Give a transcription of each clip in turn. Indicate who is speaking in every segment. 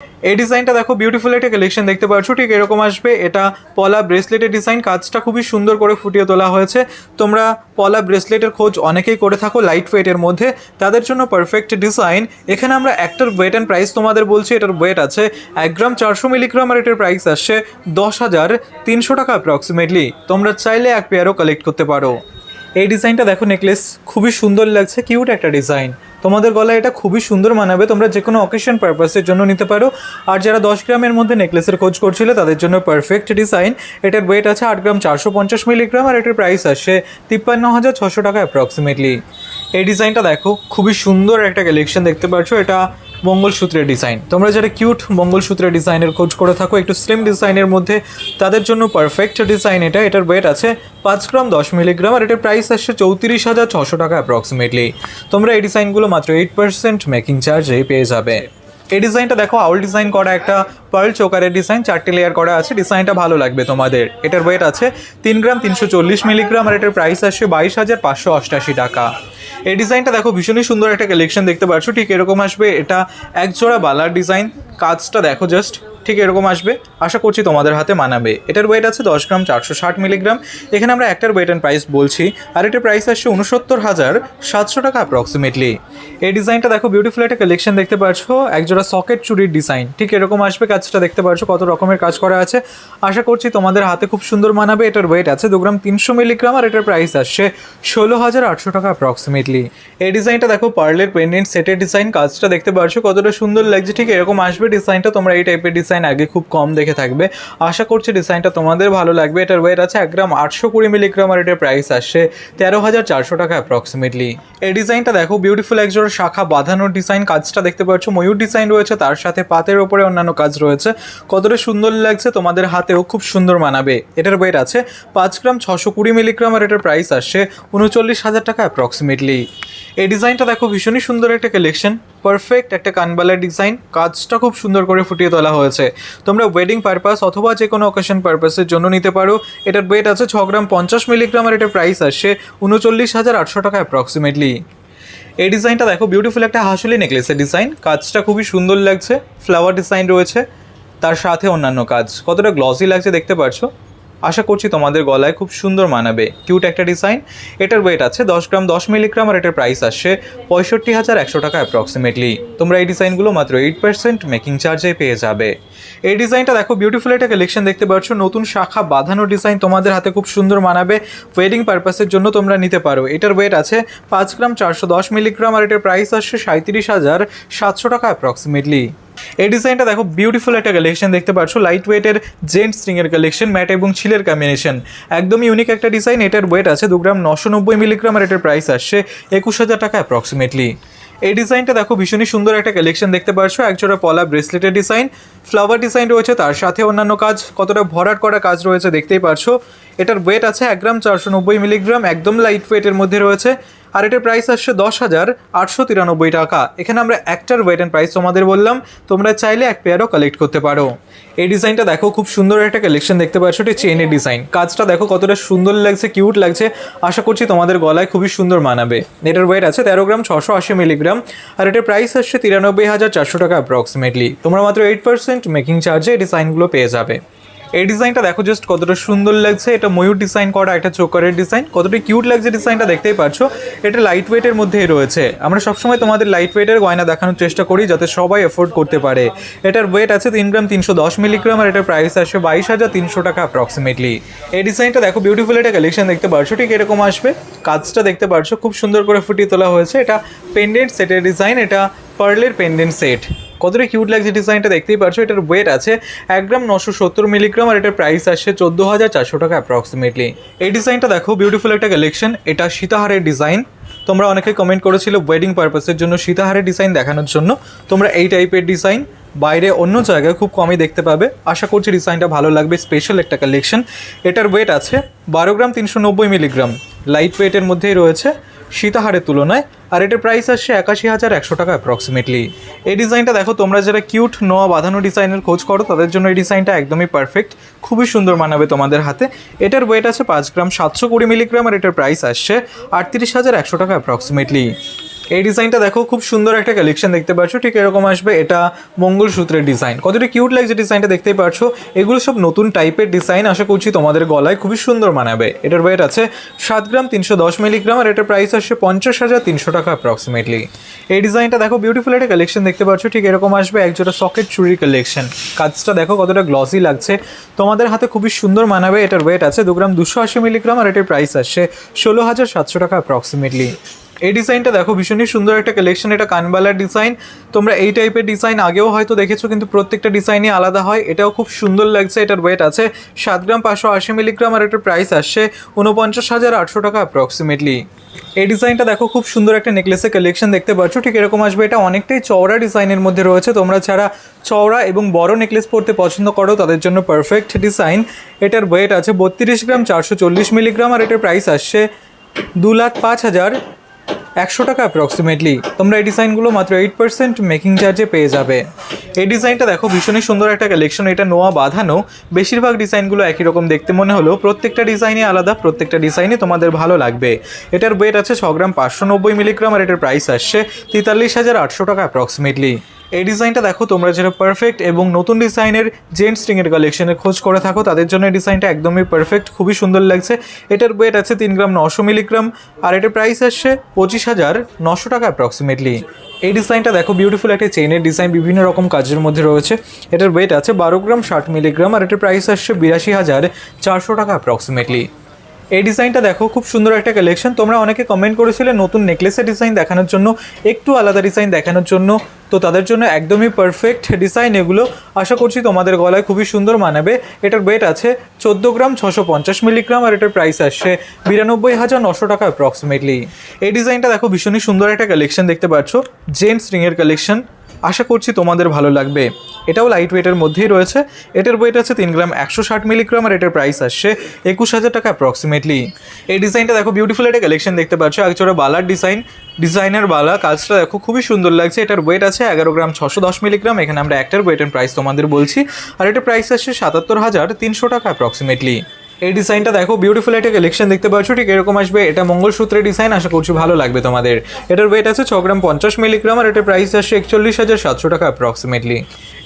Speaker 1: এই ডিজাইনটা দেখো বিউটিফুল একটা কালেকশন দেখতে পাচ্ছ, ঠিক এরকম আসবে। এটা পলা ব্রেসলেটের ডিজাইন, কাজটা খুবই সুন্দর করে ফুটিয়ে তোলা হয়েছে। তোমরা পলা ব্রেসলেটের খোঁজ অনেকেই করে থাকো লাইট ওয়েটের মধ্যে, তাদের জন্য পারফেক্ট ডিজাইন। এখানে আমরা একটার ওয়েট অ্যান্ড প্রাইস তোমাদের বলছি। এটার ওয়েট আছে 1 গ্রাম 400 মিলিগ্রাম, আর এটার প্রাইস আসছে 10,300 টাকা অ্যাপ্রক্সিমেটলি। তোমরা চাইলে এক পেয়ারও কালেক্ট করতে পারো। এই ডিজাইনটা দেখো, নেকলেস খুবই সুন্দর লাগছে, কিউট একটা ডিজাইন। তোমাদের গলায় এটা খুবই সুন্দর মানাবে, তোমরা যে কোনো অকেশন পারপাসের জন্য নিতে পারো। আর যারা 10 গ্রামের মধ্যে নেকলেসের খোঁজ করছিল তাদের জন্য পারফেক্ট ডিজাইন। এটার ওয়েট আছে 8 গ্রাম 450 মিলিগ্রাম, আর এটার প্রাইস আসছে 53,600 টাকা অ্যাপ্রক্সিমেটলি। এই ডিজাইনটা দেখো, খুবই সুন্দর একটা কালেকশন দেখতে পাচ্ছ। এটা মঙ্গলসূত্রের ডিজাইন। তোমরা যারা কিউট মঙ্গলসূত্রের ডিজাইনের খোঁজ করে থাকো, একটু স্লিম ডিজাইনের মধ্যে, তাদের জন্য পারফেক্ট ডিজাইন এটা। এটার ওয়েট আছে 5 গ্রাম 10 মিলিগ্রাম, আর এটার প্রাইস আসছে 34,600 টাকা অ্যাপ্রক্সিমেটলি। তোমরা এই ডিজাইনগুলো মাত্র 8% মেকিং চার্জে পেয়ে যাবে। এই ডিজাইনটা দেখো, আউল ডিজাইন করা একটা পার্ল চোকারের ডিজাইন, 4টে লেয়ার করা আছে। ডিজাইনটা ভালো লাগবে তোমাদের। এটার ওয়েট আছে 3 গ্রাম 340 মিলিগ্রাম, আর এটার প্রাইস আসছে 22,588 টাকা। এই ডিজাইনটা দেখো, ভীষণই সুন্দর একটা কালেকশন দেখতে পাচ্ছ, ঠিক এরকম আসবে। এটা এক জোড়া বালার ডিজাইন, কাজটা দেখো জাস্ট ঠিক এরকম আসবে। আশা করছি তোমাদের হাতে মানাবে। এটার ওয়েট আছে 10 গ্রাম 460 মিলিগ্রাম। এখানে আমরা একটার ওয়েট অ্যান্ড প্রাইস বলছি, আর এটার প্রাইস আসছে 69,700 টাকা অ্যাপ্রক্সিমেটলি। এই ডিজাইনটা দেখো, বিউটিফুল একটা কালেকশন দেখতে পাচ্ছ, একজোড়া সকেট চুরির ডিজাইন, ঠিক এরকম আসবে। কাজটা দেখতে পাচ্ছ কত রকমের কাজ করা আছে। আশা করছি তোমাদের হাতে খুব সুন্দর মানাবে। এটার ওয়েট আছে 2 গ্রাম 300 মিলিগ্রাম, আর এটার প্রাইস আসছে 16,800 টাকা অ্যাপ্রক্সিমেটলি। এই ডিজাইনটা দেখো, পার্লের পেন্ডেন্ট সেটের ডিজাইন, কাজটা দেখতে পাচ্ছ কতটা সুন্দর লাগছে, ঠিক এরকম আসবে ডিজাইনটা। তোমরা এই টাইপের ডিজাইন আগে খুব কম দেখে থাকবে। আশা করছি ডিজাইনটা তোমাদের ভালো লাগবে। এটার ওয়েট আছে 1 গ্রাম 820 মিলিগ্রাম, আর এটার প্রাইস আসছে 13,400 টাকা অ্যাপ্রক্সিমেটলি। এই ডিজাইনটা দেখো, বিউটিফুল একজোড়া শাখা বাঁধানোর ডিজাইন, কাজটা দেখতে পাচ্ছ ময়ূর ডিজাইন রয়েছে, তার সাথে পাতের ওপরে অন্যান্য কাজ রয়েছে। কতটা সুন্দর লাগছে, তোমাদের হাতেও খুব সুন্দর মানাবে। এটার ওয়েট আছে 5 গ্রাম 620 মিলিগ্রাম, আর এটার প্রাইস আসছে 39,000 টাকা অ্যাপ্রক্সিমেটলি। এই ডিজাইনটা দেখো, ভীষণই সুন্দর একটা কালেকশন, পারফেক্ট একটা কানবালার ডিজাইন, কাজটা খুব সুন্দর করে ফুটিয়ে তোলা হয়েছে। তোমরা ওয়েডিং পারপাস অথবা যে কোনো অকেশন পারপাসের জন্য নিতে পারো। এটার ওয়েট আছে 6 গ্রাম 50 মিলিগ্রাম, আর এটার প্রাইস আসছে 39,800 টাকা অ্যাপ্রক্সিমেটলি। এই ডিজাইনটা দেখো, বিউটিফুল একটা হাসুলি নেকলেসের ডিজাইন, কাজটা খুবই সুন্দর লাগছে। ফ্লাওয়ার ডিজাইন রয়েছে, তার সাথে অন্যান্য কাজ, কতটা গ্লসি লাগছে দেখতে পাচ্ছ। আশা করছি তোমাদের গলায় খুব সুন্দর মানাবে, কিউট একটা ডিজাইন। এটার ওয়েট আছে 10 গ্রাম 10 মিলিগ্রাম, আর এটার প্রাইস আসছে 65,100 টাকা অ্যাপ্রক্সিমেটলি। তোমরা এই ডিজাইনগুলো মাত্র 8% মেকিং চার্জে পেয়ে যাবে। এই ডিজাইনটা দেখো, বিউটিফুল একটা কালেকশন দেখতে পাচ্ছ, নতুন শাখা বাঁধানো ডিজাইন, তোমাদের হাতে খুব সুন্দর মানাবে। ওয়েডিং পারপাসের জন্য তোমরা নিতে পারো। এটার ওয়েট আছে 5 গ্রাম 410 মিলিগ্রাম, আর এটার প্রাইস আসছে 37,700 টাকা অ্যাপ্রক্সিমেটলি। এই ডিজাইনটা দেখো, বিউটিফুল একটা কালেকশন দেখতে পাচ্ছ, লাইট ওয়েটের জেন্ট স্ট্রিংয়ের কালেকশন, ম্যাট এবং ছিলের কম্বিনেশন, একদমই ইউনিক একটা ডিজাইন। এটার ওয়েট আছে 2 গ্রাম 990 মিলিগ্রাম, আর এটার প্রাইস আসছে 21,000 টাকা অ্যাপ্রক্সিমেটলি। এই ডিজাইনটা দেখো, ভীষণই সুন্দর একটা কালেকশন দেখতে পাচ্ছ, একজোড়া পলা ব্রেসলেটের ডিজাইন, ফ্লাওয়ার ডিজাইন রয়েছে, তার সাথে অন্যান্য কাজ, কতটা ভরাট করা কাজ রয়েছে দেখতেই পাচ্ছো। এটার ওয়েট আছে 1 গ্রাম 490 মিলিগ্রাম, একদম লাইট ওয়েটের মধ্যে রয়েছে, আর এটার প্রাইস আসছে 10,893 টাকা। এখানে আমরা একটার ওয়েট অ্যান্ড প্রাইস তোমাদের বললাম, তোমরা চাইলে এক পেয়ারও কালেক্ট করতে পারো। এই ডিজাইনটা দেখো, খুব সুন্দর একটা কালেকশন দেখতে পাচ্ছ, এটা চেনের ডিজাইন, কাজটা দেখো কতটা সুন্দর লাগছে, কিউট লাগছে। আশা করছি তোমাদের গলায় খুবই সুন্দর মানাবে। এটার ওয়েট আছে 13 গ্রাম 680 মিলিগ্রাম, আর এটার প্রাইস আসছে 93,400 টাকা অ্যাপ্রক্সিমেটলি। তোমরা মাত্র 8% মেকিং চার্জে এই ডিজাইনগুলো পেয়ে যাবে। এই ডিজাইনটা দেখো জাস্ট কতটা সুন্দর লাগছে, এটা ময়ূর ডিজাইন করা একটা চোকারের ডিজাইন, কতটা কিউট লাগছে ডিজাইনটা দেখতেই পাচ্ছ। এটা লাইট ওয়েটের মধ্যেই রয়েছে। আমরা সবসময় তোমাদের লাইট ওয়েটের গয়না দেখানোর চেষ্টা করি যাতে সবাই এফোর্ড করতে পারে। এটার ওয়েট আছে 3 গ্রাম 310 মিলিগ্রাম, আর এটার প্রাইস আসে 22,300 টাকা অ্যাপ্রক্সিমেটলি। এই ডিজাইনটা দেখো, বিউটিফুল একটা কালেকশন দেখতে পাচ্ছ, ঠিক এরকম আসবে। কাজটা দেখতে পাচ্ছ খুব সুন্দর করে ফুটিয়ে তোলা হয়েছে। এটা পেন্ডেন্ট সেটের ডিজাইন, এটা পার্লের পেন্ডেন্ট সেট, কতটা কিউট লাগছে ডিজাইনটা দেখতেই পাচ্ছ। এটার ওয়েট আছে 1 গ্রাম 970 মিলিগ্রাম, আর এটার প্রাইস আসছে 14,400 টাকা অ্যাপ্রক্সিমেটলি। এই ডিজাইনটা দেখো, বিউটিফুল একটা কালেকশন, এটা সীতাহারের ডিজাইন। তোমরা অনেকে কমেন্ট করেছিল ওয়েডিং পারপাসের জন্য সীতাহারের ডিজাইন দেখানোর জন্য। তোমরা এই টাইপের ডিজাইন বাইরে অন্য জায়গায় খুব কমই দেখতে পাবে। আশা করছি ডিজাইনটা ভালো লাগবে, স্পেশাল একটা কালেকশন। এটার ওয়েট আছে 12 গ্রাম 390 মিলিগ্রাম, লাইট ওয়েটের মধ্যেই রয়েছে সীতাহারের তুলনায়, আর এটার প্রাইস আসছে 81,100 টাকা অ্যাপ্রক্সিমেটলি। এই ডিজাইনটা দেখো, তোমরা যারা কিউট নোয়া বাঁধানো ডিজাইনের খোঁজ করো তাদের জন্য এই ডিজাইনটা একদমই পারফেক্ট, খুবই সুন্দর মানাবে তোমাদের হাতে। এটার ওয়েট আছে 5 গ্রাম 720 মিলিগ্রাম, আর এটার প্রাইস আসছে 38,100 টাকা অ্যাপ্রক্সিমেটলি। এই ডিজাইনটা দেখো, খুব সুন্দর একটা কালেকশন দেখতে পাচ্ছ, ঠিক এরকম আসবে। এটা মঙ্গলসূত্রের ডিজাইন, কতটা কিউট লাগছে ডিজাইনটা, দেখতেই পাচ্ছ। এগুলো সব নতুন টাইপের ডিজাইন, আশা করছি তোমাদের গলায় খুবই সুন্দর মানাবে। এটার ওয়েট আছে 7 গ্রাম 310 মিলিগ্রাম, আর এটার প্রাইস আসছে 50,300 টাকা অ্যাপ্রক্সিমেটলি। এই ডিজাইনটা দেখো, বিউটিফুল একটা কালেকশন দেখতে পাচ্ছ, ঠিক এরকম আসবে। একজোড়া সকেট চুরির কালেকশন, কাজটা দেখো কতটা গ্লসি লাগছে, তোমাদের হাতে খুবই সুন্দর মানাবে। এটার ওয়েট আছে 2 গ্রাম 280 মিলিগ্রাম, আর এটার প্রাইস আসছে 16,700 টাকা অ্যাপ্রক্সিমেটলি। এই ডিজাইনটা দেখো, ভীষণই সুন্দর একটা কালেকশন। এটা কানবালার ডিজাইন, তোমরা এই টাইপের ডিজাইন আগেও হয়তো দেখেছো, কিন্তু প্রত্যেকটা ডিজাইনই আলাদা হয়। এটাও খুব সুন্দর লাগছে। এটার ওয়েট আছে 7 গ্রাম 580 মিলিগ্রাম, আর এটার প্রাইস আসছে 49,800 টাকা অ্যাপ্রক্সিমেটলি। এই ডিজাইনটা দেখো, খুব সুন্দর একটা নেকলেসের কালেকশন দেখতে পাচ্ছ, ঠিক এরকম আসবে। এটা অনেকটাই চওড়া ডিজাইনের মধ্যে রয়েছে, তোমরা যারা চওড়া এবং বড় নেকলেস পরতে পছন্দ করো তাদের জন্য পারফেক্ট ডিজাইন। এটার ওয়েট আছে 32 গ্রাম 440 মিলিগ্রাম, আর এটার প্রাইস আসছে 2,05,100 টাকা অ্যাপ্রক্সিমেটলি। তোমরা এই ডিজাইনগুলো মাত্র 8% মেকিং চার্জে পেয়ে যাবে। এই ডিজাইনটা দেখো, ভীষণই সুন্দর একটা কালেকশন। এটা নোয়া বাঁধানো, বেশিরভাগ ডিজাইনগুলো একই রকম দেখতে মনে হলেও প্রত্যেকটা ডিজাইনই আলাদা, প্রত্যেকটা ডিজাইনই তোমাদের ভালো লাগবে। এটার ওয়েট আছে 6 গ্রাম 590 মিলিগ্রাম, আর এটার প্রাইস আসছে 43,800 টাকা অ্যাপ্রক্সিমেটলি। এই ডিজাইনটা দেখো, তোমরা যারা পারফেক্ট এবং নতুন ডিজাইনের জেন্টস রিংয়ের কালেকশনের খোঁজ করে থাকো তাদের জন্য এই ডিজাইনটা একদমই পারফেক্ট, খুবই সুন্দর লাগছে। এটার ওয়েট আছে 3 গ্রাম 900 মিলিগ্রাম, আর এটার প্রাইস আসছে 25,900 টাকা অ্যাপ্রক্সিমেটলি। এই ডিজাইনটা দেখো, বিউটিফুল একটা চেইনের ডিজাইন, বিভিন্ন রকম কাজের মধ্যে রয়েছে। এটার ওয়েট আছে 12 গ্রাম 60 মিলিগ্রাম, আর এটার প্রাইস আসছে 82,400 টাকা অ্যাপ্রক্সিমেটলি। এই ডিজাইনটা দেখো, খুব সুন্দর একটা কালেকশন। তোমরা অনেকে কমেন্ট করেছিলে নতুন নেকলেসের ডিজাইন দেখানোর জন্য, একটু আলাদা ডিজাইন দেখানোর জন্য, তো তাদের জন্য একদমই পারফেক্ট ডিজাইন এগুলো। আশা করছি তোমাদের গলায় খুবই সুন্দর মানাবে। এটার ওয়েট আছে 14 গ্রাম 650 মিলিগ্রাম, আর এটার প্রাইস আসছে 92,900 টাকা অ্যাপ্রক্সিমেটলি। এই ডিজাইনটা দেখো, ভীষণই সুন্দর একটা কালেকশন দেখতে পাচ্ছ, জেন্টস রিংয়ের কালেকশন, আশা করছি তোমাদের ভালো লাগবে। এটাও লাইট ওয়েটের মধ্যেই রয়েছে। এটার ওয়েট আছে 3 গ্রাম 160 মিলিগ্রাম, আর এটার প্রাইস আসছে 21,000 টাকা অ্যাপ্রক্সিমেটলি। এই ডিজাইনটা দেখো, বিউটিফুল একটা কালেকশন দেখতে পাচ্ছ, একজোড়া বালার ডিজাইনার বালা, কাজটা দেখো খুবই সুন্দর লাগছে। এটার ওয়েট আছে 11 গ্রাম 610 মিলিগ্রাম, এখানে আমরা একটার ওয়েট এন্ড প্রাইস তোমাদের বলছি, আর এটার প্রাইস আসছে 77,300 টাকা অ্যাপ্রক্সিমেটলি। এই ডিজাইনটা দেখো, বিউটিফুল একটা কালেকশন দেখতে পাচ্ছ, ঠিক এরকম আসবে। এটা মঙ্গলসূত্রের ডিজাইন, আশা করছি ভালো লাগবে তোমাদের। এটার ওয়েট আছে 6 গ্রাম 50 মিলিগ্রাম, আর এটার প্রাইস আসছে 41,700 টাকা অ্যাপ্রক্সিমেটলি।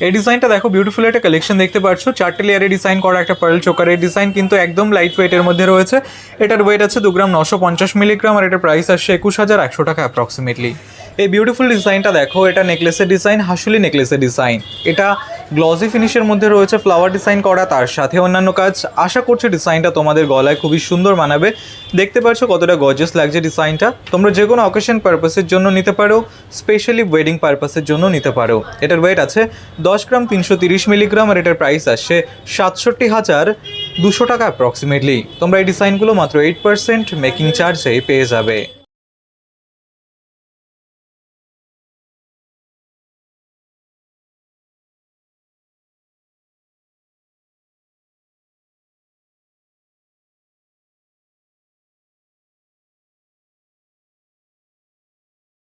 Speaker 1: এই ডিজাইনটা দেখো, বিউটিফুল একটা কালেকশন দেখতে পাচ্ছ, 4টে লেয়ারে ডিজাইন করা একটা পার্ল চোকারের ডিজাইন, কিন্তু একদম লাইট ওয়েটের মধ্যে রয়েছে। এটার ওয়েট আছে 2 গ্রাম 950 মিলিগ্রাম, আর এটার প্রাইস আসছে 21,100 টাকা অ্যাপ্রক্সিমেটলি। এই বিউটিফুল ডিজাইনটা দেখো, এটা নেকলেসের ডিজাইন, হাসুলি নেকলেসের ডিজাইন। এটা গ্লসি ফিনিশের মধ্যে রয়েছে, ফ্লাওয়ার ডিজাইন করা, তার সাথে অন্যান্য কাজ। আশা করছি ডিজাইনটা তোমাদের গলায় খুবই সুন্দর মানাবে। দেখতে পাচ্ছ কতটা গর্জিয়াস লাগছে ডিজাইনটা। তোমরা যে কোনো অকেশন পারপাসের জন্য নিতে পারো, স্পেশালি ওয়েডিং পারপাসের জন্য নিতে পারো। এটার ওয়েট আছে 10 গ্রাম 330 মিলিগ্রাম, আর এটার প্রাইস আসছে 67,200 টাকা অ্যাপ্রক্সিমেটলি। তোমরা এই ডিজাইনগুলো মাত্র 8% মেকিং চার্জে পেয়ে যাবে।